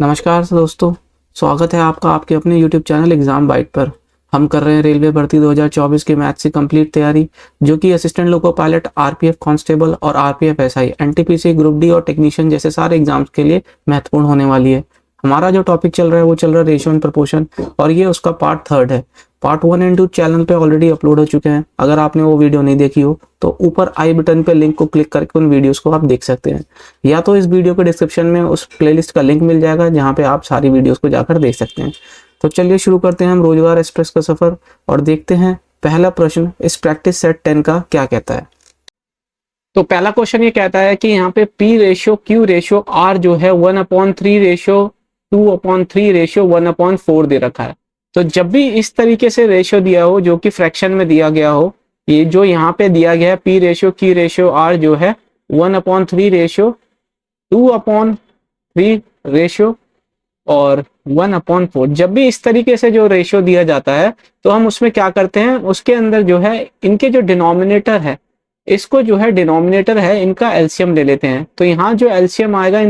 नमस्कार दोस्तों। स्वागत है आपका आपके अपने यूट्यूब चैनल एग्जाम बाइट पर। हम कर रहे हैं रेलवे भर्ती 2024 की मैथ से कंप्लीट तैयारी, जो कि assistant loco pilot, RPF constable और RPF SI, NTPC, group D और टेक्नीशियन जैसे सारे एग्जाम्स के लिए महत्वपूर्ण होने वाली है। हमारा जो टॉपिक चल रहा है वो चल रहा है रेशियो एंड प्रपोर्शन, और ये उसका पार्ट 3 है। पार्ट 1 एंड 2 चैनल पे ऑलरेडी अपलोड हो चुके हैं। अगर आपने वो वीडियो नहीं देखी हो तो ऊपर आई बटन पे लिंक को क्लिक करके उन वीडियोस को आप देख सकते हैं, या तो इस वीडियो के डिस्क्रिप्शन में उस प्लेलिस्ट का लिंक मिल जाएगा जहाँ पे आप सारी वीडियोस को जाकर देख सकते हैं। तो चलिए शुरू करते हैं हम रोजगार एक्सप्रेस का सफर और देखते हैं पहला प्रश्न इस प्रैक्टिस सेट 10 का क्या कहता है। तो पहला क्वेश्चन ये कहता है कि यहाँ पे P ratio Q ratio R जो है 1/3 रेशियो 2/3 रेशियो 1/4 दे रखा है। तो जब भी इस तरीके से रेशियो दिया हो जो कि फ्रैक्शन में दिया गया हो, ये जो यहाँ पे दिया गया है P ratio Q ratio R जो है 1/3 रेशियो 2/3 रेशियो और 1/4, जब भी इस तरीके से जो रेशियो दिया जाता है तो हम उसमें क्या करते हैं, उसके अंदर जो है इनके जो डिनोमिनेटर है, इसको जो है डिनोमिनेटर है इनका एलसीएम ले लेते हैं। तो यहाँ जो एलसीएम आएगा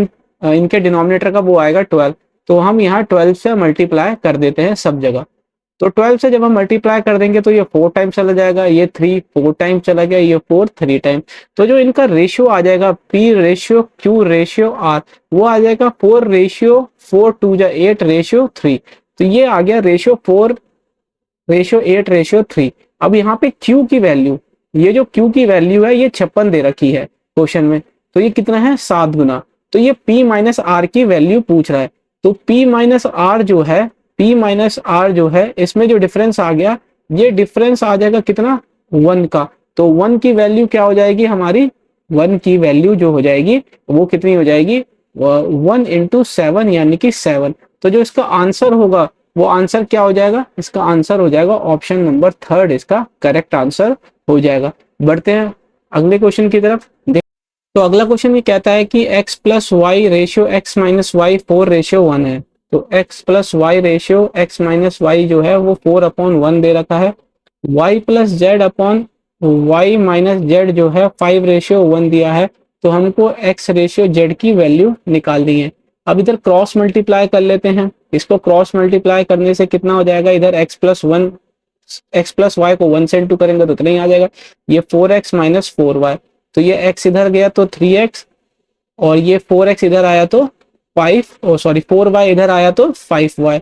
इनके डिनोमिनेटर का वो आएगा 12। तो हम यहाँ 12 से मल्टीप्लाई कर देते हैं सब जगह। तो 12 से जब हम मल्टीप्लाई कर देंगे तो ये 4 टाइम चला जाएगा, ये 3 4 टाइम चला गया, ये 4 3 टाइम। तो जो इनका रेशियो आ जाएगा P ratio Q ratio R, वो आ जाएगा 4 रेशियो 4 2 जा 8 रेशियो 3। तो ये आ गया रेशियो 4 रेशियो 8 रेशियो 3। अब यहाँ पे Q की वैल्यू, ये जो Q की वैल्यू है ये 56 दे रखी है क्वेश्चन में। तो ये कितना है 7 गुना। तो ये P माइनस R की वैल्यू पूछ रहा है। तो P माइनस R जो है, P माइनस R जो है, इसमें जो डिफरेंस आ गया, ये डिफरेंस आ जाएगा कितना 1 का। तो 1 की वैल्यू क्या हो जाएगी हमारी, 1 की वैल्यू जो हो जाएगी वो कितनी हो जाएगी 1 इंटू 7 यानी कि 7। तो जो इसका आंसर होगा वो आंसर क्या हो जाएगा, इसका आंसर हो जाएगा ऑप्शन नंबर 3 इसका करेक्ट आंसर हो जाएगा। बढ़ते हैं अगले क्वेश्चन की तरफ। तो अगला क्वेश्चन ये कहता है कि x plus y ratio x minus y 4 ratio 1 है। तो x plus y ratio x minus y जो है वो 4/1 दे रखा है। y plus z upon y minus z जो है 5 रेशियो 1 दिया है। तो हमको x रेशियो z की वैल्यू निकालनी है। अब इधर क्रॉस मल्टीप्लाई कर लेते हैं। इसको क्रॉस मल्टीप्लाई करने से कितना हो जाएगा, इधर x प्लस वाई को 1 से इंटू करेंगे तो इतना ही आ जाएगा, ये 4x माइनस 4y। तो ये x इधर गया तो 3x, और ये 4x इधर आया तो 4y इधर आया तो 5y।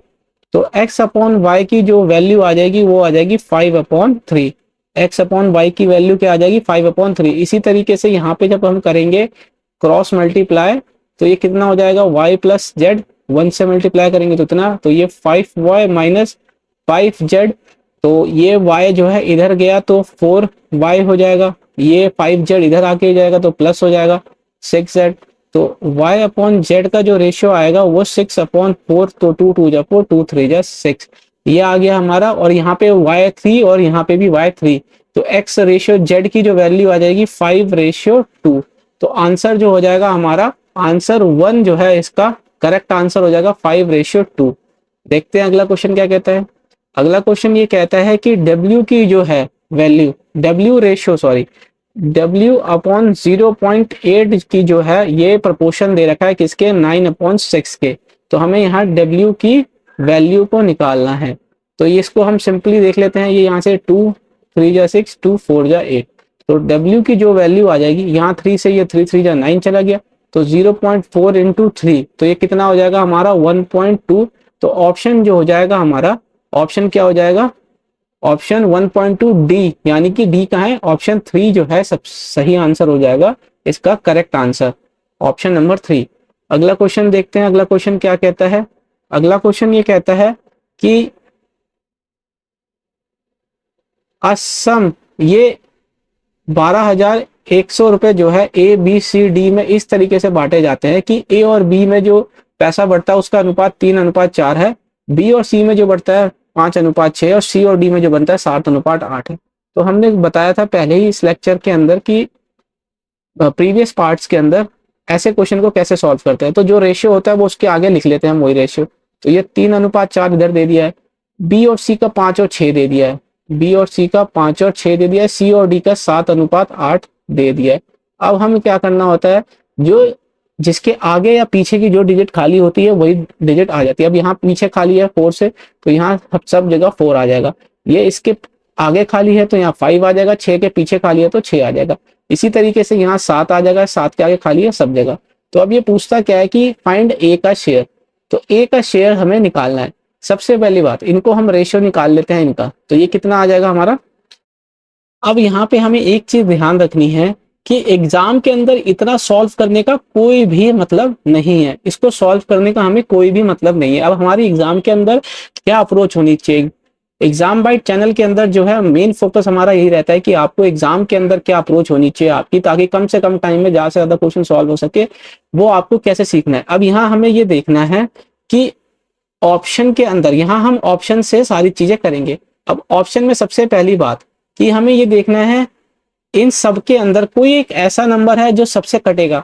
तो x अपॉन y की जो वैल्यू आ जाएगी वो आ जाएगी 5/3। x अपॉन y की वैल्यू क्या आ जाएगी 5/3। इसी तरीके से यहाँ पे जब हम करेंगे क्रॉस मल्टीप्लाई तो ये कितना हो जाएगा y प्लस जेड, 1 से मल्टीप्लाई करेंगे तो इतना, तो ये 5y माइनस 5z। तो ये y जो है इधर गया तो 4y हो जाएगा, ये 5z इधर आके जाएगा तो प्लस हो जाएगा 6z। तो y अपॉन z का जो रेशियो आएगा वो 6/4। तो 2 2 जा 4, 2 3 जा 6, ये आ गया हमारा। और यहाँ पे y3 और यहाँ पे भी y3। तो x रेशियो z की जो वैल्यू आ जाएगी 5 रेशियो 2। तो आंसर जो हो जाएगा हमारा, आंसर 1 जो है इसका करेक्ट आंसर हो जाएगा 5 रेशियो 2। देखते हैं अगला क्वेश्चन क्या कहता है। अगला क्वेश्चन ये कहता है कि W की जो है वैल्यू, W अपॉन 0.8 की जो है ये प्रपोर्शन दे रखा है किसके, 9/6 के। तो हमें यहाँ W की वैल्यू को निकालना है। तो ये इसको हम सिंपली देख लेते हैं। ये यहाँ से 2 3 जा 6, 2 4 जा 8। तो W की जो वैल्यू आ जाएगी, यहाँ 3 से ये 3 3 जा 9 चला गया, तो 0.4 इंटू 3, तो ये कितना हो जाएगा हमारा 1.2। तो ऑप्शन जो हो जाएगा हमारा, ऑप्शन क्या हो जाएगा, ऑप्शन 1.2 डी, यानी कि डी कहाँ है, ऑप्शन 3 जो है सब सही आंसर हो जाएगा इसका करेक्ट आंसर, ऑप्शन नंबर 3। अगला क्वेश्चन देखते हैं। अगला क्वेश्चन क्या कहता है। अगला क्वेश्चन ये कहता है कि असम, ये 12,100 रुपए जो है ABCD में इस तरीके से बांटे जाते हैं कि A और B में जो पैसा बढ़ता है उसका अनुपात 3:4 है, B और C में जो बढ़ता है 5:6, और C और D में जो बनता है 7:8 है। तो हमने बताया था पहले ही इस लेक्चर के अंदर कि प्रीवियस पार्ट्स के अंदर ऐसे क्वेश्चन को कैसे सॉल्व करते हैं। तो जो रेशियो होता है वो उसके आगे लिख लेते हैं हम वही रेशियो। तो ये 3:4 इधर दे दिया है, B और C का 5 और 6 दे दिया है, B और C का 5 और 6 दे दिया है, C और D का 7:8 दे दिया है। अब हमें क्या करना होता है, जो जिसके आगे या पीछे की जो डिजिट खाली होती है वही डिजिट आ जाती है। अब यहाँ पीछे खाली है 4 से, तो यहाँ सब जगह 4 आ जाएगा। ये इसके आगे खाली है तो यहाँ 5 आ जाएगा, 6 के पीछे खाली है तो 6 आ जाएगा। इसी तरीके से यहाँ 7 आ जाएगा, 7 के आगे खाली है सब जगह। तो अब ये पूछता क्या है कि फाइंड ए का शेयर, तो ए का शेयर हमें निकालना है। सबसे पहली बात, इनको हम रेशियो निकाल लेते हैं इनका, तो ये कितना आ जाएगा हमारा। अब यहाँ पे हमें एक चीज ध्यान रखनी है कि एग्जाम के अंदर इतना सॉल्व करने का कोई भी मतलब नहीं है, इसको सॉल्व करने का हमें कोई भी मतलब नहीं है। अब हमारी एग्जाम के अंदर क्या अप्रोच होनी चाहिए, एग्जाम बाइट चैनल के अंदर जो है मेन फोकस हमारा यही रहता है कि आपको एग्जाम के अंदर क्या अप्रोच होनी चाहिए आपकी, ताकि कम से कम टाइम में ज्यादा से ज्यादा क्वेश्चन सॉल्व हो सके, वो आपको कैसे सीखना है। अब यहाँ हमें ये देखना है कि ऑप्शन के अंदर, यहाँ हम ऑप्शन से सारी चीजें करेंगे। अब ऑप्शन में सबसे पहली बात कि हमें ये देखना है इन सब के अंदर कोई एक ऐसा नंबर है जो सबसे कटेगा।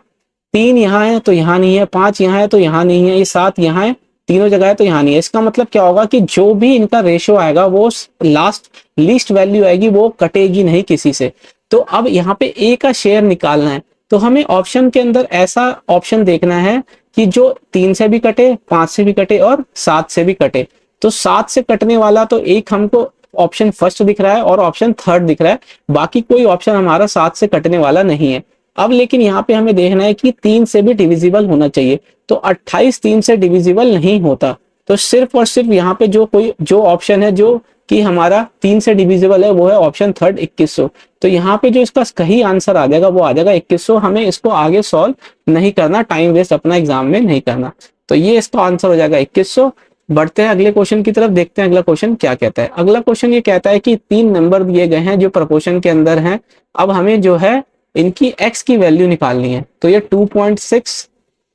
3 यहाँ है तो यहाँ नहीं है, 5 यहाँ है तो यहाँ नहीं है, ये 7 यहाँ है, तीनों जगह है तो यहाँ नहीं है। इसका मतलब क्या होगा कि जो भी इनका रेशियो आएगा वो लास्ट लीस्ट वैल्यू आएगी, वो कटेगी नहीं किसी से। तो अब यहाँ पे ए का शेयर निकालना है, तो हमें ऑप्शन के अंदर ऐसा ऑप्शन देखना है कि जो 3 से भी कटे, 5 से भी कटे और 7 से भी कटे। तो 7 से कटने वाला तो एक हमको ऑप्शन फर्स्ट दिख रहा है और ऑप्शन थर्ड दिख रहा है, बाकी कोई ऑप्शन हमारा 7 से कटने वाला नहीं है। अब लेकिन यहाँ पे हमें देखना है कि 3 से भी डिविजिबल होना चाहिए, तो 28 3 से डिविजिबल नहीं होता। तो सिर्फ और सिर्फ यहाँ पे जो ऑप्शन है जो कि हमारा 3 से डिविजिबल है वो है ऑप्शन थर्ड 2100। तो यहाँ पे जो इसका सही आंसर आ जाएगा वो आ जाएगा 2100। हमें इसको आगे सॉल्व नहीं करना, टाइम वेस्ट अपना एग्जाम में नहीं करना। तो ये इसका आंसर हो जाएगा 2100। बढ़ते हैं अगले क्वेश्चन की तरफ, देखते हैं अगला क्वेश्चन क्या कहता है। अगला क्वेश्चन ये कहता है कि 3 नंबर दिए गए हैं जो प्रपोर्शन के अंदर हैं। अब हमें जो है इनकी x की वैल्यू निकालनी है। तो ये 2.6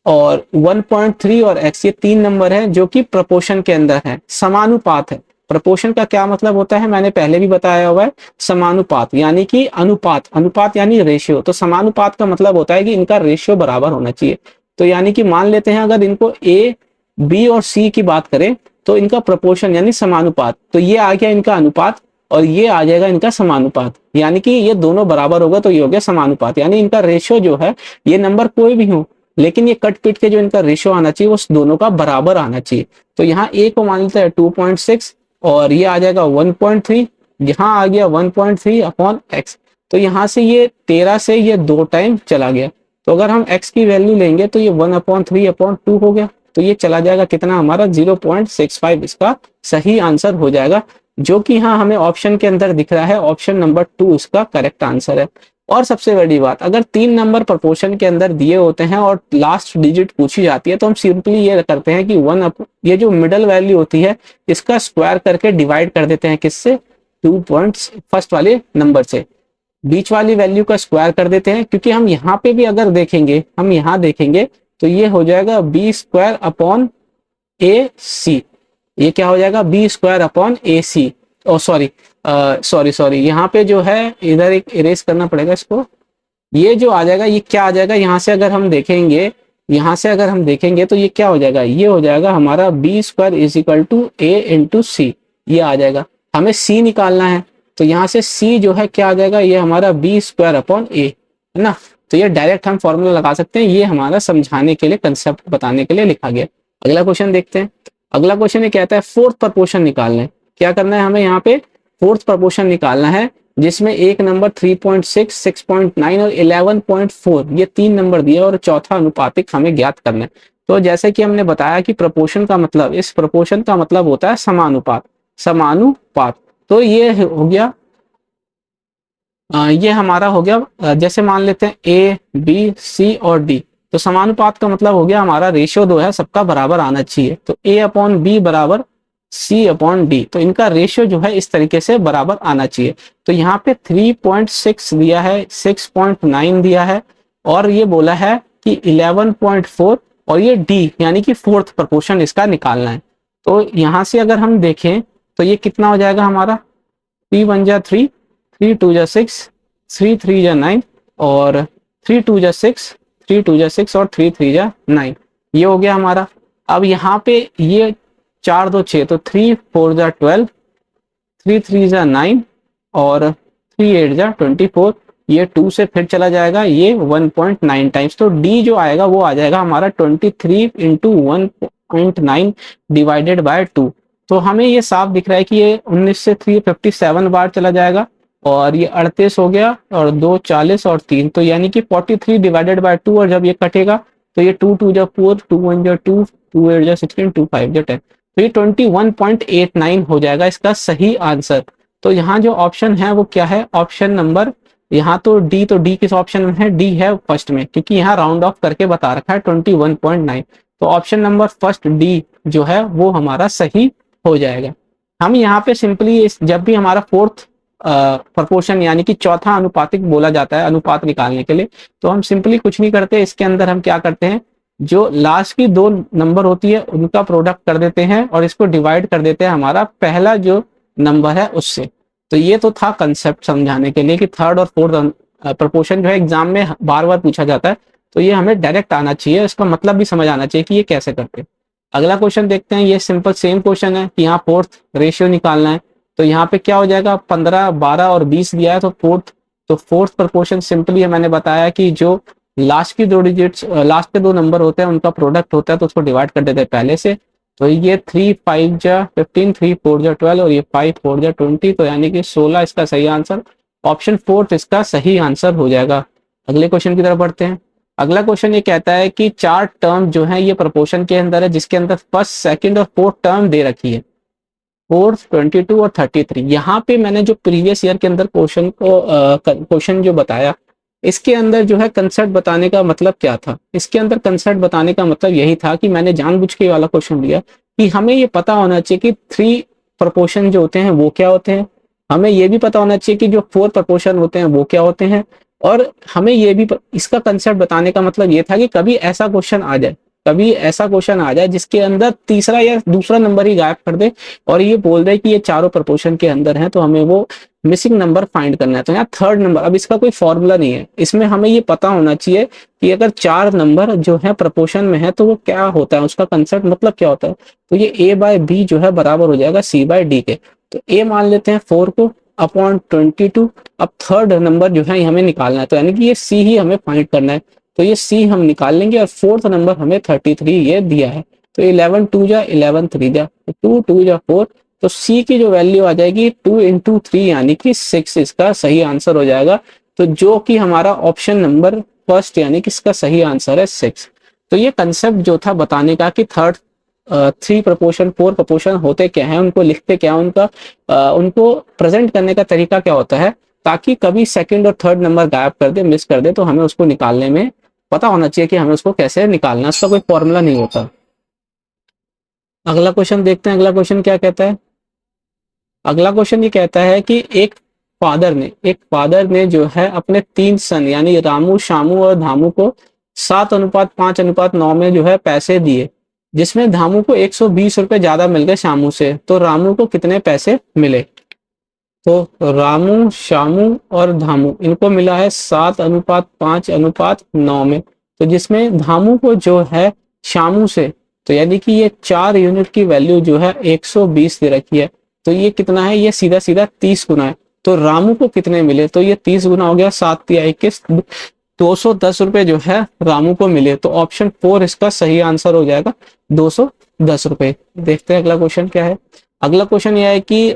और 1.3 और x, ये 3 नंबर है जो कि प्रपोर्शन के अंदर है, समानुपात है। प्रपोर्शन का क्या मतलब होता है मैंने पहले भी बताया हुआ है, समानुपात यानी कि अनुपात, अनुपात यानी रेशियो। तो समानुपात का मतलब होता है कि इनका रेशियो बराबर होना चाहिए। तो यानी कि मान लेते हैं अगर इनको a b और c की बात करें तो इनका प्रपोर्शन यानी समानुपात, तो ये आ गया इनका अनुपात और ये आ जाएगा इनका समानुपात, यानी कि ये दोनों बराबर होगा तो ये हो गया समानुपात। यानी इनका रेशियो जो है, ये नंबर कोई भी हो लेकिन ये कट पीट के जो इनका रेशियो आना चाहिए वो दोनों का बराबर आना चाहिए। तो यहाँ a को मान लेते हैं 2.6 और ये आ जाएगा 1.3, यहाँ आ गया 1.3 अपॉन x। तो यहाँ से ये 13 से ये 2 टाइम चला गया, तो अगर हम x की वैल्यू लेंगे तो ये 1/3/2 हो गया। तो ये चला जाएगा कितना हमारा 0.65, इसका सही आंसर हो जाएगा, जो कि यहाँ हमें ऑप्शन के अंदर दिख रहा है। ऑप्शन नंबर 2 इसका करेक्ट आंसर है। और सबसे बड़ी बात, अगर 3 नंबर प्रपोर्शन के अंदर दिए होते हैं और लास्ट डिजिट पूछी जाती है तो हम सिंपली ये करते हैं कि ये जो मिडल वैल्यू होती है इसका स्क्वायर करके डिवाइड कर देते हैं, किससे, 2 पॉइंट्स फर्स्ट वाले नंबर से, बीच वाली वैल्यू का स्क्वायर कर देते हैं। क्योंकि हम यहाँ पे भी अगर देखेंगे, हम यहाँ देखेंगे तो ये हो जाएगा b² अपॉन AC। ये क्या हो जाएगा, b² अपॉन AC। ओ सॉरी, यहाँ पे जो है इधर एक इरेज करना पड़ेगा इसको। ये जो आ जाएगा ये क्या आ जाएगा, यहाँ से अगर हम देखेंगे, यहाँ से अगर हम देखेंगे तो ये क्या हो जाएगा, ये हो जाएगा हमारा b² = a × c। ये आ जाएगा, हमें c निकालना है तो यहाँ से c जो है क्या आ जाएगा, ये हमारा b² अपॉन a है ना। तो ये डायरेक्ट हम फॉर्मूला लगा सकते हैं, ये हमारा समझाने के लिए, कंसेप्ट बताने के लिए लिखा गया। अगला क्वेश्चन देखते हैं। अगला क्वेश्चन ये कहता है फोर्थ प्रपोर्शन निकालना है। क्या करना है हमें, यहाँ पे फोर्थ प्रपोर्शन निकालना है जिसमें एक नंबर 3.6, 6.9 और 11.4, ये 3 नंबर दिए और चौथा अनुपातिक हमें ज्ञात करना है। तो जैसे कि हमने बताया कि प्रपोर्शन का मतलब, इस प्रपोर्शन का मतलब होता है समानुपात, समानुपात। तो ये हो गया, ये हमारा हो गया, जैसे मान लेते हैं A, B, C और D। तो समानुपात का मतलब हो गया हमारा रेशियो 2 है, सबका बराबर आना चाहिए। तो A/B बराबर C/D, तो इनका रेशियो जो है इस तरीके से बराबर आना चाहिए। तो यहाँ पे 3.6 दिया है, 6.9 दिया है और ये बोला है कि 11.4 और ये D यानी कि फोर्थ प्रपोर्शन इसका निकालना है। तो यहाँ से अगर हम देखें तो ये कितना हो जाएगा हमारा, 3 × 1 = 3, 3 × 2 = 6, 3 × 3 = 9 और 3 × 2 = 6, 3 × 2 = 6 और 3 × 3 = 9। ये हो गया हमारा। अब यहाँ पे ये 4 2 6, तो 3 × 4 = 12, 3 × 3 = 9 और 3 × 8 = 24। ये 2 से फिर चला जाएगा ये 1.9 टाइम्स। तो डी जो आएगा वो आ जाएगा हमारा 23 इंटू 1.9 डिवाइडेड बाय 2। तो हमें ये साफ दिख रहा है कि ये 19 से 3 57 बार चला जाएगा, और ये 38 हो गया, और 2 40 और 3, तो यानी कि 43 डिवाइडेड बाय 2, और जब ये कटेगा तो ये 2 2 जा 4, 2 1 जा 2, 2 8 जा 16, 2 5 जा 10, तो ये 21.89 हो जाएगा इसका सही आंसर। तो यहाँ जो ऑप्शन है वो क्या है, ऑप्शन नंबर, यहाँ तो डी किस ऑप्शन में है, डी है फर्स्ट में, क्योंकि यहाँ राउंड ऑफ करके बता रखा है 21.9। तो ऑप्शन नंबर फर्स्ट डी जो है वो हमारा सही हो जाएगा। हम यहाँ पे सिंपली जब भी हमारा फोर्थ प्रपोर्शन यानी कि चौथा अनुपातिक बोला जाता है अनुपात निकालने के लिए, तो हम सिंपली कुछ नहीं करते, इसके अंदर हम क्या करते हैं, जो लास्ट की दो नंबर होती है उनका प्रोडक्ट कर देते हैं और इसको डिवाइड कर देते हैं हमारा पहला जो नंबर है उससे। तो ये तो था कंसेप्ट समझाने के लिए कि थर्ड और फोर्थ प्रपोर्शन जो है एग्जाम में बार बार पूछा जाता है, तो ये हमें डायरेक्ट आना चाहिए, इसका मतलब भी समझ आना चाहिए कि ये कैसे करते हैं। अगला क्वेश्चन देखते हैं, ये सिंपल सेम क्वेश्चन है कि यहाँ फोर्थ रेशियो निकालना है। तो यहाँ पे क्या हो जाएगा, 15 12 और 20 दिया है, तो फोर्थ प्रपोर्शन सिंपली मैंने बताया कि जो लास्ट की दो डिजिट्स लास्ट के दो नंबर होते हैं उनका प्रोडक्ट होता है, तो उसको डिवाइड कर देते हैं पहले से। तो ये 3 5 जा 15, 3 4 जा 12 और ये 5 4 जा 20, तो यानी कि 16 इसका सही आंसर, ऑप्शन फोर्थ इसका सही आंसर हो जाएगा। अगले क्वेश्चन की तरफ बढ़ते हैं। अगला क्वेश्चन ये कहता है कि 4 टर्म जो है ये प्रपोर्शन के अंदर है, जिसके अंदर फर्स्ट सेकंड और फोर्थ टर्म दे रखी है, 4 22 और 33। यहाँ पे मैंने जो प्रीवियस ईयर के अंदर क्वेश्चन जो बताया, इसके अंदर जो है कंसेप्ट बताने का मतलब क्या था, इसके अंदर कंसेप्ट बताने का मतलब यही था कि मैंने जानबूझ के वाला क्वेश्चन लिया कि हमें ये पता होना चाहिए कि 3 प्रपोर्शन जो होते हैं वो क्या होते हैं, हमें ये भी पता होना चाहिए कि जो 4 प्रपोर्शन होते हैं वो क्या होते हैं, और हमें ये भी इसका कंसेप्ट बताने का मतलब ये था कि कभी ऐसा क्वेश्चन आ जाए, कभी ऐसा क्वेश्चन आ जाए जिसके अंदर तीसरा या दूसरा नंबर ही गायब कर दे और ये बोल दे कि ये चारों प्रपोर्शन के अंदर है, तो हमें वो मिसिंग नंबर फाइंड करना है। तो यहाँ थर्ड नंबर, अब इसका कोई फॉर्मूला नहीं है, इसमें हमें ये पता होना चाहिए कि अगर 4 नंबर जो है प्रपोर्शन में है तो वो क्या होता है, उसका कंसेप्ट मतलब क्या होता है। तो ये ए बाय बी जो है बराबर हो जाएगा सी बाय डी के। तो ए मान लेते हैं 4 को अपॉन 22। अब थर्ड नंबर जो है हमें निकालना है, तो यानी कि ये सी ही हमें फाइंड करना है, तो ये सी हम निकाल लेंगे। और फोर्थ नंबर हमें 33 ये दिया है, तो 11 2 जा 11 3 जा 2 2 जा 4, तो सी की जो वैल्यू आ जाएगी 2 इंटू 3 यानी कि 6 इसका सही आंसर हो जाएगा। तो जो कि हमारा ऑप्शन नंबर फर्स्ट यानी कि इसका सही आंसर है 6। तो ये कंसेप्ट जो था बताने का कि थर्ड 3 प्रपोर्शन 4 प्रपोर्शन होते क्या है, उनको लिखते क्या, उनको प्रेजेंट करने का तरीका क्या होता है, ताकि कभी सेकंड और थर्ड नंबर गायब कर दे, मिस कर दे, तो हमें उसको निकालने में पता होना चाहिए कि हमें उसको कैसे निकालना, उसका कोई फॉर्मूला नहीं होता। अगला क्वेश्चन देखते हैं, अगला क्वेश्चन क्या कहता है। अगला क्वेश्चन ये कहता है कि एक फादर ने जो है अपने 3 सन यानी रामू शामू और धामू को 7:5:9 में जो है पैसे दिए, जिसमें धामू को 120 रुपए ज्यादा मिल गए शामू से, तो रामू को कितने पैसे मिले। तो रामू शामू और धामू इनको मिला है 7:5:9 में, तो जिसमें धामू को जो है शामू से, तो यानी कि ये 4 यूनिट की वैल्यू जो है 120 दे रखी है, तो ये कितना है, ये सीधा सीधा 30 गुना है। तो रामू को कितने मिले, तो ये 30 गुना हो गया, 7 तिया 21, 210 रुपए जो है रामू को मिले। तो ऑप्शन 4 इसका सही आंसर हो जाएगा 210 रुपए। देखते हैं अगला क्वेश्चन क्या है। अगला क्वेश्चन यह है कि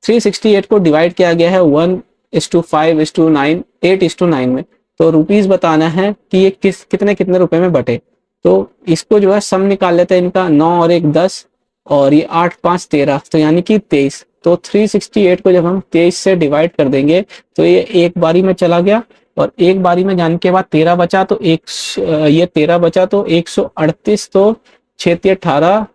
368 को डिवाइड किया गया है 1:5:9 8:9 में, तो रुपीज बताना है कि ये कितने कितने रुपए में बटे। तो इसको जो है सम निकाल लेते हैं इनका, 9 और 1 10 और ये 8 5 13, तो यानी कि 23। तो 368 को जब हम 23 से डिवाइड कर देंगे तो ये एक बारी में चला गया, और एक बारी में जाने के बाद 13 बचा, तो ये 13 बचा, तो 138, तो 6 तिया 18,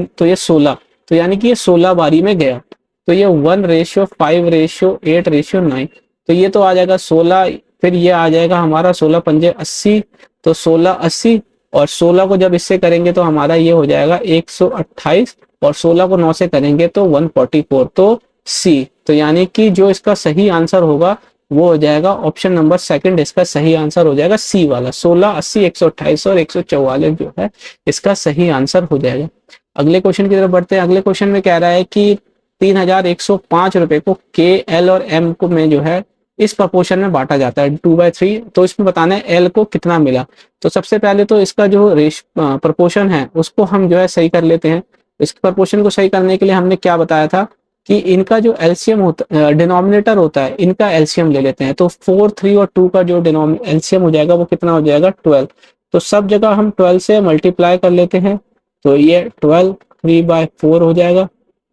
तो ये 16, तो यानी कि ये 16 बारी में गया। तो ये 1:5:8:9, तो ये तो आ जाएगा 16, फिर ये आ जाएगा हमारा 16 पंजे 80, तो 16 80, और 16 को जब इससे करेंगे तो हमारा ये हो जाएगा 128, और 16 को 9 से करेंगे तो 144, तो सी। तो यानी कि जो इसका सही आंसर होगा वो हो जाएगा ऑप्शन नंबर सेकंड, इसका सही आंसर हो जाएगा सी वाला, 16 80 128 और 144 जो है इसका सही आंसर हो जाएगा। अगले क्वेश्चन की तरफ बढ़ते हैं। अगले क्वेश्चन में कह रहा है कि 3105 रुपए को के एल और एम को में जो है इस प्रोपोर्शन में बांटा जाता है 2/3। तो इसमें बताना है एल को कितना मिला। तो सबसे पहले तो इसका जो प्रोपोर्शन है उसको हम जो है सही कर लेते हैं। इस प्रोपोर्शन को सही करने के लिए हमने क्या बताया था कि इनका जो एलसीएम होता डिनोमिनेटर होता है, इनका एलसीएम ले लेते हैं। तो 4, 3 और 2 का जो एलसीएम हो जाएगा वो कितना हो जाएगा 12। तो सब जगह हम 12 से मल्टीप्लाई कर लेते हैं। तो ये 12 3/4 हो जाएगा,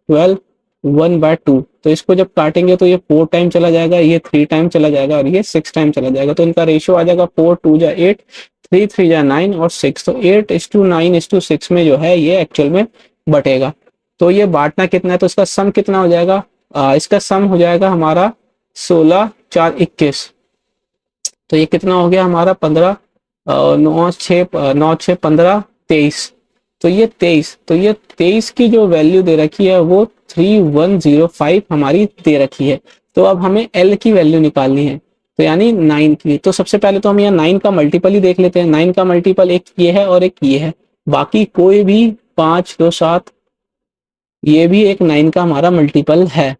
12 1/2। तो इसको जब काटेंगे तो ये 4 टाइम चला जाएगा, ये 3 टाइम चला जाएगा और ये 6 टाइम चला जाएगा। तो इनका रेशियो आ जाएगा 4 2 जा 8, 3 3 जा 9 और 6। तो 8:9:6 में जो है ये एक्चुअल में बटेगा। तो ये बांटना कितना है, तो इसका सम कितना हो जाएगा, इसका सम हो जाएगा हमारा 16 4 21। तो ये कितना हो गया हमारा 15 9 6 15 23। तो ये 23, तो ये 23 की जो वैल्यू दे रखी है वो 3105 हमारी दे रखी है। तो अब हमें एल की वैल्यू निकालनी है, तो यानी 9 की। तो सबसे पहले तो हम यहाँ 9 का मल्टीपल ही देख लेते हैं। 9 का मल्टीपल एक ये है और एक ये है, बाकी कोई भी 5 2 7, ये भी एक 9 का हमारा मल्टीपल है।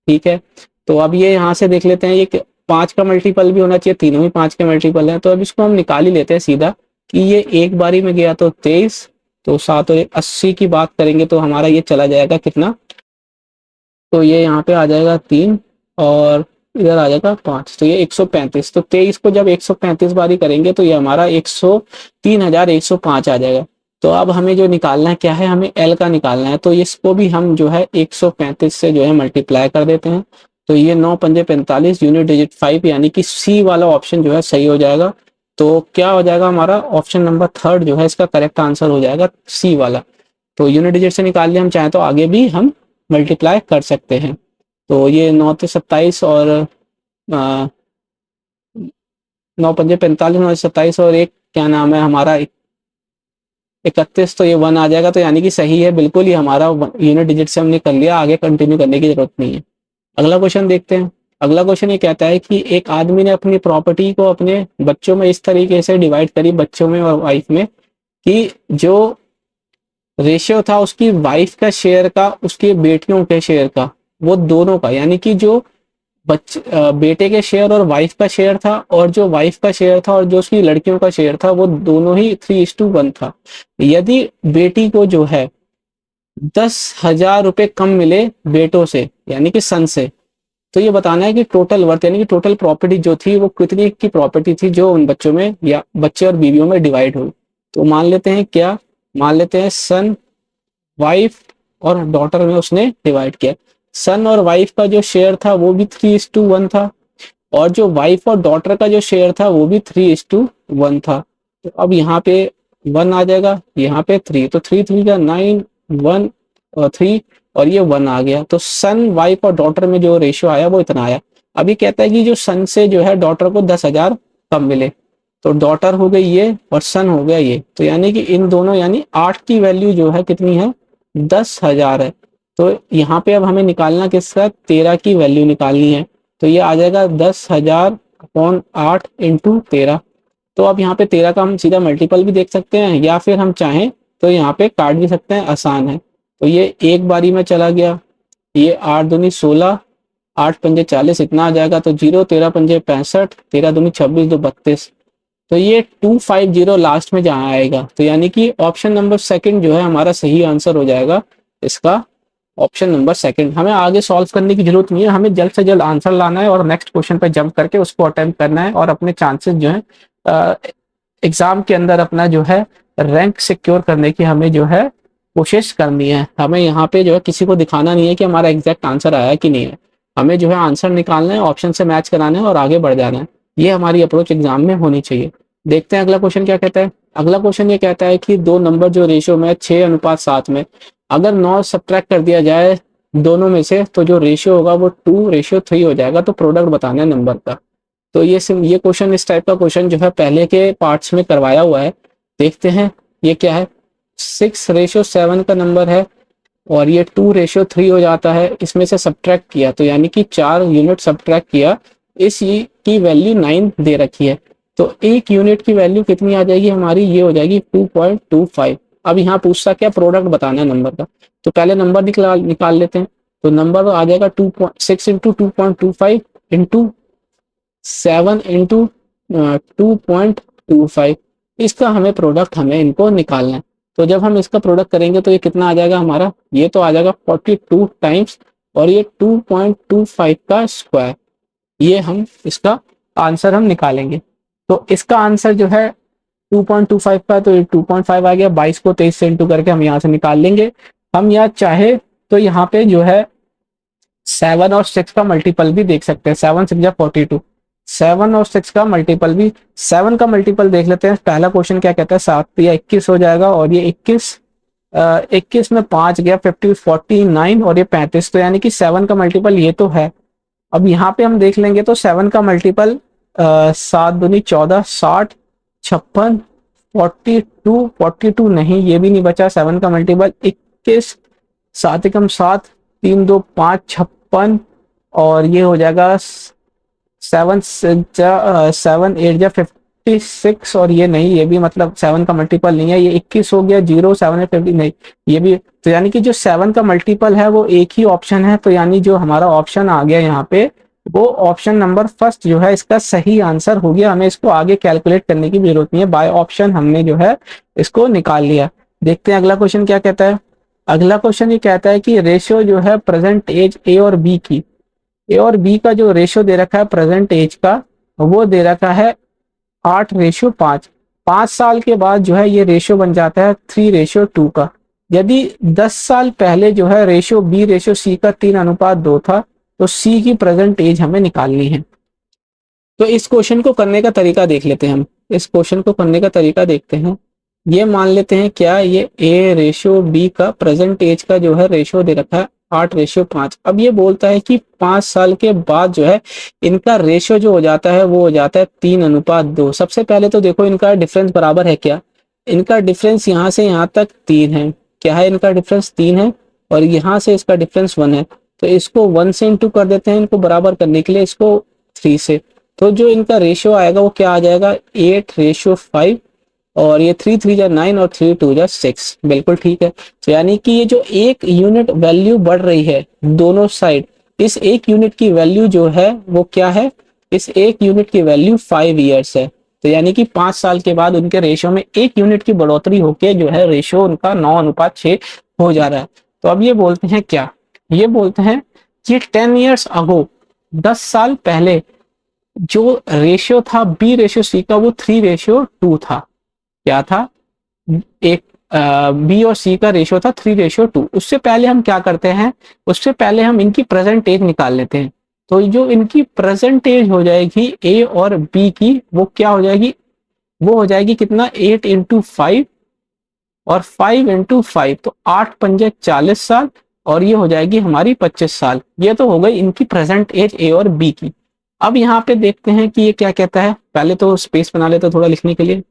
ठीक है, तो अब ये यहाँ से देख लेते हैं, ये 5 का मल्टीपल भी होना चाहिए, तीनों ही 5 के मल्टीपल हैं। तो अब इसको हम निकाल ही लेते हैं सीधा कि ये एक बारी में गया तो 23, तो 7 और 80 की बात करेंगे तो हमारा ये चला जाएगा कितना, तो ये यहाँ पे आ जाएगा 3 और इधर आ जाएगा 5, तो ये 135। तो 23 को जब 135 बारी करेंगे तो ये हमारा 3105 आ जाएगा। तो अब हमें जो निकालना है क्या है, हमें एल का निकालना है। तो इसको भी हम जो है 135 से जो है मल्टीप्लाई कर देते हैं। तो ये 9 पंजे 45, यूनिट डिजिट 5, यानी कि सी वाला ऑप्शन जो है सही हो जाएगा। तो क्या हो जाएगा हमारा ऑप्शन नंबर 3 जो है इसका करेक्ट आंसर हो जाएगा सी वाला। तो यूनिट डिजिट से निकाल लिया, हम चाहें तो आगे भी हम मल्टीप्लाई कर सकते हैं। तो ये 9 से 27 और 9 पंजे 45, 9 से 27 और एक क्या नाम है हमारा 31, तो ये 1 आ जाएगा। तो यानी कि सही है बिल्कुल, ये हमारा यूनिट डिजिट से हमने कर लिया, आगे कंटिन्यू करने की जरूरत नहीं है। अगला क्वेश्चन देखते हैं। अगला क्वेश्चन ये कहता है कि एक आदमी ने अपनी प्रॉपर्टी को अपने बच्चों में इस तरीके से डिवाइड करी, बच्चों में और वाइफ में, कि जो रेशियो था उसकी वाइफ का शेयर का उसके बेटियों के शेयर का, वो दोनों का, यानी कि जो बेटे के शेयर और वाइफ का शेयर था, और जो वाइफ का शेयर था और जो उसकी लड़कियों का शेयर था, वो दोनों ही 3:1 था। यदि बेटी को जो है 10,000 रुपए कम मिले बेटों से, यानी कि सन से, तो ये बताना है कि टोटल वर्थ यानी कि टोटल प्रॉपर्टी जो थी वो कितनी की प्रॉपर्टी थी जो उन बच्चों में या बच्चे और बीवियों में डिवाइड हुई। तो मान लेते हैं क्या, मान लेते हैं सन, वाइफ और डॉटर में उसने डिवाइड किया। सन और वाइफ का जो शेयर था वो भी 3:1 था, और जो वाइफ और डॉटर का जो शेयर था वो भी 3:1 था। तो अब यहाँ पे 1 आ जाएगा, यहाँ पे 3, तो 3 3 का 9, 1 और 3, और ये 1 आ गया। तो सन, वाइफ और डॉटर में जो रेशियो आया वो इतना आया। अभी कहता है कि जो सन से जो है डॉटर को 10,000 कम मिले, तो डॉटर हो गई ये और सन हो गया ये, तो यानी कि इन दोनों यानी 8 की वैल्यू जो है कितनी है, 10,000 है। तो यहाँ पे अब हमें निकालना किसका, 13 की वैल्यू निकालनी है। तो ये आ जाएगा 10,000/8 इंटू 13। तो अब यहाँ पे 13 का हम सीधा मल्टीपल भी देख सकते हैं, या फिर हम चाहें तो यहाँ पे काट भी सकते हैं, आसान है। तो ये एक बारी में चला गया, ये 8 दूनी 16, 8 पंजे 40 इतना आ जाएगा। तो 0 13 पंजे 65, 13 दूनी 26, 2 32। तो ये 250 लास्ट में जहाँ आएगा, तो यानी कि ऑप्शन नंबर सेकंड जो है हमारा सही आंसर हो जाएगा इसका, ऑप्शन नंबर सेकंड। हमें आगे सॉल्व करने की जरूरत नहीं है, हमें जल्द से जल्द आंसर लाना है और नेक्स्ट क्वेश्चन पे जंप करके उसको अटेम्प्ट करना है, और अपने चांसेस जो है एग्जाम के अंदर अपना जो है रैंक सिक्योर करने की हमें जो है कोशिश करनी है। हमें यहाँ पे जो है किसी को दिखाना नहीं है कि हमारा एग्जैक्ट आंसर आया कि नहीं है, हमें जो है आंसर निकालना है, ऑप्शन से मैच कराना है और आगे बढ़ जाना है। ये हमारी अप्रोच एग्जाम में होनी चाहिए। देखते हैं अगला क्वेश्चन क्या कहता है। अगला क्वेश्चन ये कहता है कि दो नंबर जो रेशियो में 6:7 में, अगर 9 सब्ट्रैक्ट कर दिया जाए दोनों में से, तो जो रेशियो होगा वो 2:3 हो जाएगा। तो प्रोडक्ट बताना है नंबर का। तो ये क्वेश्चन, इस टाइप का क्वेश्चन जो है पहले के पार्ट्स में करवाया हुआ है। देखते हैं ये क्या है। 6:7 का नंबर है और ये 2:3 हो जाता है, इसमें से सब्ट्रैक्ट किया तो यानी कि 4 यूनिट सब्ट्रैक्ट किया, इस की वैल्यू 9 दे रखी है। तो एक यूनिट की वैल्यू कितनी आ जाएगी हमारी, ये हो जाएगी 2.25। अब यहाँ पूछता क्या, प्रोडक्ट बताना है नंबर का। तो पहले नंबर निकाल लेते हैं। तो नंबर आ जाएगा 6 इंटू 2.25 इंटू 7 इंटू 2.25, इसका हमें प्रोडक्ट हमें इनको निकालना है। तो जब हम इसका प्रोडक्ट करेंगे तो ये कितना आ जाएगा हमारा, ये तो आ जाएगा 42 टाइम्स और ये 2.25 का स्क्वायर, ये हम इसका आंसर हम निकालेंगे। तो इसका आंसर जो है 2.25 का, तो ये 2.5 आ गया, 22 को 23 से इंटू करके हम यहाँ से निकाल लेंगे। हम यहाँ चाहे तो यहाँ पे जो है 7 और 6 का मल्टीपल भी देख सकते हैं, 7 6 42, 7 और 6 का मल्टीपल भी, 7 का मल्टीपल देख लेते हैं। पहला क्वेश्चन क्या कहता है, 7 या 21 हो जाएगा, और ये 21 में 5 गया 50 49 और ये 35, तो यानी कि 7 का मल्टीपल ये तो है। अब यहाँ पे हम देख लेंगे तो 7 का मल्टीपल 7 दूनी 14, 60 56 42 नहीं, ये भी नहीं बचा। 7 का मल्टीपल 21, 7 एकम 7, 3 2 5 56 और ये हो जाएगा 7 7 8 जा 56 और ये नहीं, ये भी मतलब 7 का मल्टीपल नहीं है। ये 21 हो गया, 0 7 है 50 नहीं, ये भी। तो यानी कि जो 7 का मल्टीपल है वो एक ही ऑप्शन है, तो यानी जो हमारा ऑप्शन आ गया यहाँ पे वो ऑप्शन नंबर फर्स्ट जो है इसका सही आंसर हो गया। हमें इसको आगे कैलकुलेट करने की भी जरूरत नहीं है, बाय ऑप्शन हमने जो है इसको निकाल लिया। देखते हैं अगला क्वेश्चन क्या कहता है। अगला क्वेश्चन ये कहता है कि रेशियो जो है प्रेजेंट एज ए और बी की, ए और बी का जो रेशियो दे रखा है प्रेजेंट एज का, वो दे रखा है 8:5। 5 साल के बाद जो है ये रेशियो बन जाता है 3:2 का। यदि 10 साल पहले जो है रेशियो बी रेशियो सी का 3:2 था, तो सी की प्रेजेंट एज हमें निकालनी है। तो इस क्वेश्चन को करने का तरीका देख लेते हैं हम। इस क्वेश्चन को करने का तरीका देखते हैं। ये मान लेते हैं क्या, ये ए रेशियो बी का प्रेजेंट एज का जो है रेशियो दे रखा है 8:5। अब ये बोलता है कि 5 साल के बाद जो है इनका रेशियो जो हो जाता है वो हो जाता है 3:2। सबसे पहले तो देखो इनका डिफरेंस बराबर है क्या, इनका डिफरेंस यहाँ से यहाँ तक 3 है। क्या है, इनका डिफरेंस 3 है और यहाँ से इसका डिफरेंस 1 है। तो इसको 1 से इंटू कर देते हैं इनको बराबर करने के लिए, इसको 3 से। तो जो इनका रेशियो आएगा वो क्या आ जाएगा 8:5 और ये 3 3 जा 9 और 3 2 जा 6, बिल्कुल ठीक है। तो यानी कि ये जो एक यूनिट वैल्यू बढ़ रही है दोनों साइड, इस एक यूनिट की वैल्यू जो है वो क्या है, इस एक यूनिट की वैल्यू 5 ईयर्स है। तो यानी कि 5 साल के बाद उनके रेशियो में 1 यूनिट की बढ़ोतरी होके जो है रेशियो उनका 9:6 हो जा रहा है। तो अब ये बोलते हैं क्या, ये बोलते हैं कि 10 ईयर्स अगो, 10 साल पहले जो रेशियो था बी रेशियो सी का वो 3:2 था। क्या था, एक बी और सी का रेशियो था 3:2। उससे पहले हम क्या करते हैं, उससे पहले हम इनकी प्रेजेंट एज निकाल लेते हैं। तो जो इनकी प्रेजेंट एज हो जाएगी ए और बी की, वो क्या हो जाएगी, वो हो जाएगी कितना 8 इंटू 5 और 5 इंटू 5, तो 8 पंजे 40 साल और ये हो जाएगी हमारी 25 साल। ये तो हो गई इनकी प्रेजेंट एज ए और बी की। अब यहाँ पे देखते हैं कि ये क्या कहता है, पहले तो स्पेस बना लेते थोड़ा लिखने के लिए।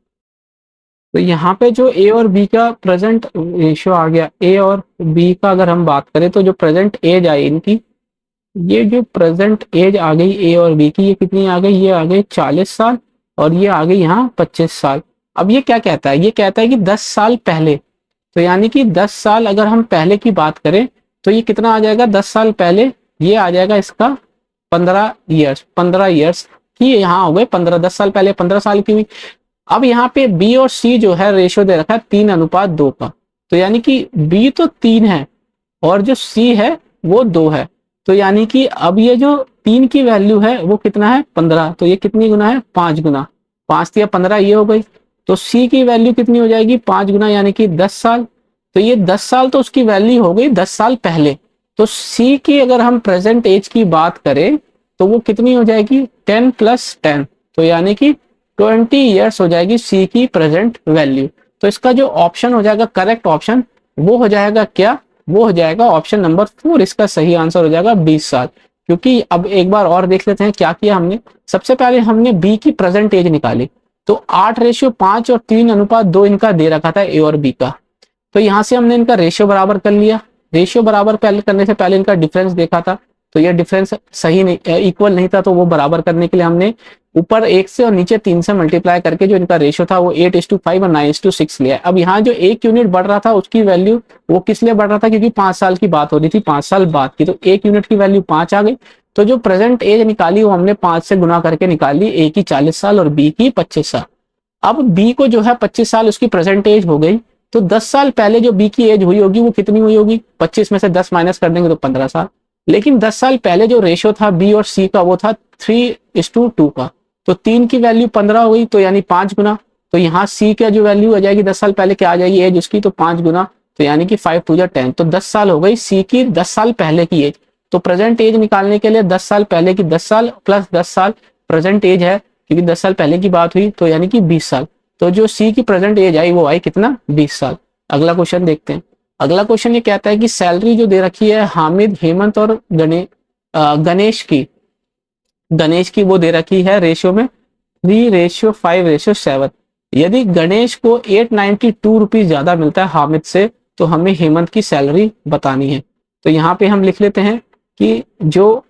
तो यहाँ पे जो ए और बी का प्रेजेंट रेशियो आ गया, ए और बी का अगर हम बात करें तो जो प्रेजेंट एज आई इनकी, ये जो प्रेजेंट एज आ गई ए और बी की, ये कितनी आ गई, ये आ गई 40 साल और ये आ गई यहाँ 25 साल। अब ये क्या कहता है, ये कहता है कि 10 साल पहले, तो यानी कि 10 साल अगर हम पहले की बात करें तो ये कितना आ जाएगा 10 साल पहले, ये आ जाएगा इसका 15 ईयर्स, 15 ईयर्स की यहाँ हो गए 15, 10 साल पहले 15 साल की हुई। अब यहाँ पे बी और सी जो है रेशियो दे रखा है 3:2 का, तो यानी कि बी तो 3 है और जो सी है वो 2 है। तो यानी कि अब ये जो 3 की वैल्यू है वो कितना है 15, तो ये कितनी गुना है 5 गुना, 5 या 15 ये हो गई। तो सी की वैल्यू कितनी हो जाएगी 5 गुना यानी कि 10 साल। तो ये 10 साल तो उसकी वैल्यू हो गई 10 साल पहले। तो सी की अगर हम प्रेजेंट एज की बात करें तो वो कितनी हो जाएगी 10 + 10, तो यानी कि 20 ईयर्स हो जाएगी सी की प्रेजेंट वैल्यू। तो इसका जो ऑप्शन हो जाएगा करेक्ट ऑप्शन वो हो जाएगा क्या, वो हो जाएगा ऑप्शन नंबर 4, इसका सही आंसर हो जाएगा 20 साल। क्योंकि अब एक बार और देख लेते हैं क्या किया हमने। सबसे पहले हमने बी की प्रेजेंट एज निकाली, तो 8:5 और 3:2 इनका दे रखा था ए और बी का। तो यहाँ से हमने इनका रेशियो बराबर कर लिया। रेशियो बराबर पहले करने से पहले इनका डिफरेंस देखा था, तो ये डिफरेंस सही नहीं, इक्वल नहीं था, तो वो बराबर करने के लिए हमने ऊपर 1 से और नीचे 3 से मल्टीप्लाई करके जो इनका रेशियो था वो 8:5 और 9:6 लिया है। अब यहाँ जो 1 यूनिट बढ़ रहा था उसकी वैल्यू वो किस लिए बढ़ रहा था, क्योंकि 5 साल की बात हो रही थी, 5 साल बाद की, तो 1 यूनिट की वैल्यू 5 आ गई। तो जो प्रेजेंट एज निकाली वो हमने 5 से गुना करके निकाली, ए की 40 साल और बी की 25 साल। अब बी को जो है 25 साल उसकी प्रेजेंट एज हो गई, तो 10 साल पहले जो बी की एज हुई होगी वो कितनी हुई होगी, 25 में से 10 माइनस कर देंगे तो 15 साल। लेकिन 10 साल पहले जो रेशियो था बी और सी का वो था 3:2 का, तो 3 की वैल्यू 15 हुई, तो यानी 5 गुना। तो यहाँ सी का जो वैल्यू आ जाएगी 10 साल पहले क्या आ जाएगी एज उसकी, तो 5 गुना, तो यानी कि 5 2 10, तो 10 साल हो गई सी की 10 साल पहले की एज। तो प्रेजेंट एज निकालने के लिए 10 साल पहले की 10 साल प्लस 10 साल प्रेजेंट एज है, क्योंकि 10 साल पहले की बात हुई, तो यानी कि 20 साल। तो जो सी की प्रेजेंट एज आई वो आई कितना, 20 साल। अगला क्वेश्चन देखते हैं। अगला क्वेश्चन ये कहता है कि सैलरी जो दे रखी है हामिद, हेमंत और गणेश की वो दे रखी है रेशियो में 3:5:7। यदि गणेश को 892 रुपीज ज्यादा मिलता है हामिद से, तो हमें हेमंत की सैलरी बतानी है। तो यहाँ पे हम लिख लेते हैं कि जो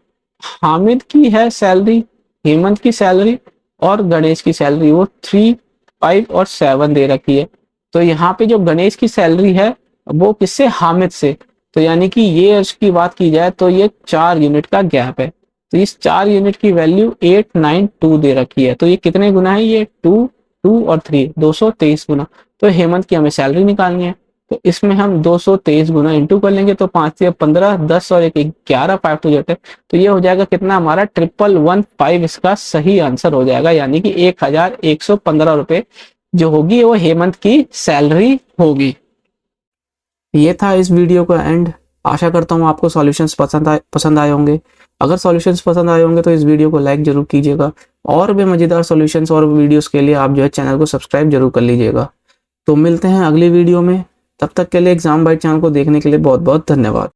हामिद की है सैलरी, हेमंत की सैलरी और गणेश की सैलरी वो 3, 5 और 7 दे रखी है। तो यहाँ पे जो गणेश की सैलरी है वो किससे, हामिद से, तो यानी कि ये उसकी बात की जाए तो ये 4 यूनिट का गैप है। तो इस 4 यूनिट की वैल्यू 892 दे रखी है। तो ये कितने गुना है, ये 2, 2 और 3 223 गुना। तो हेमंत की हमें सैलरी निकालनी है, तो इसमें हम 223 गुना इंटू कर लेंगे, तो 5 से 15, 10 और 1 11, 5 2 8, तो ये हो जाएगा कितना हमारा 1115, इसका सही आंसर हो जाएगा, यानी कि 1115 रुपए जो होगी वो हेमंत की सैलरी होगी। ये था इस वीडियो का एंड। आशा करता हूँ आपको सॉल्यूशंस पसंद आए होंगे। अगर सॉल्यूशंस पसंद आए होंगे तो इस वीडियो को लाइक जरूर कीजिएगा, और भी मजेदार सॉल्यूशंस और वीडियोस के लिए आप जो है चैनल को सब्सक्राइब जरूर कर लीजिएगा। तो मिलते हैं अगली वीडियो में, तब तक के लिए एग्जाम बाइट चैनल को देखने के लिए बहुत बहुत धन्यवाद।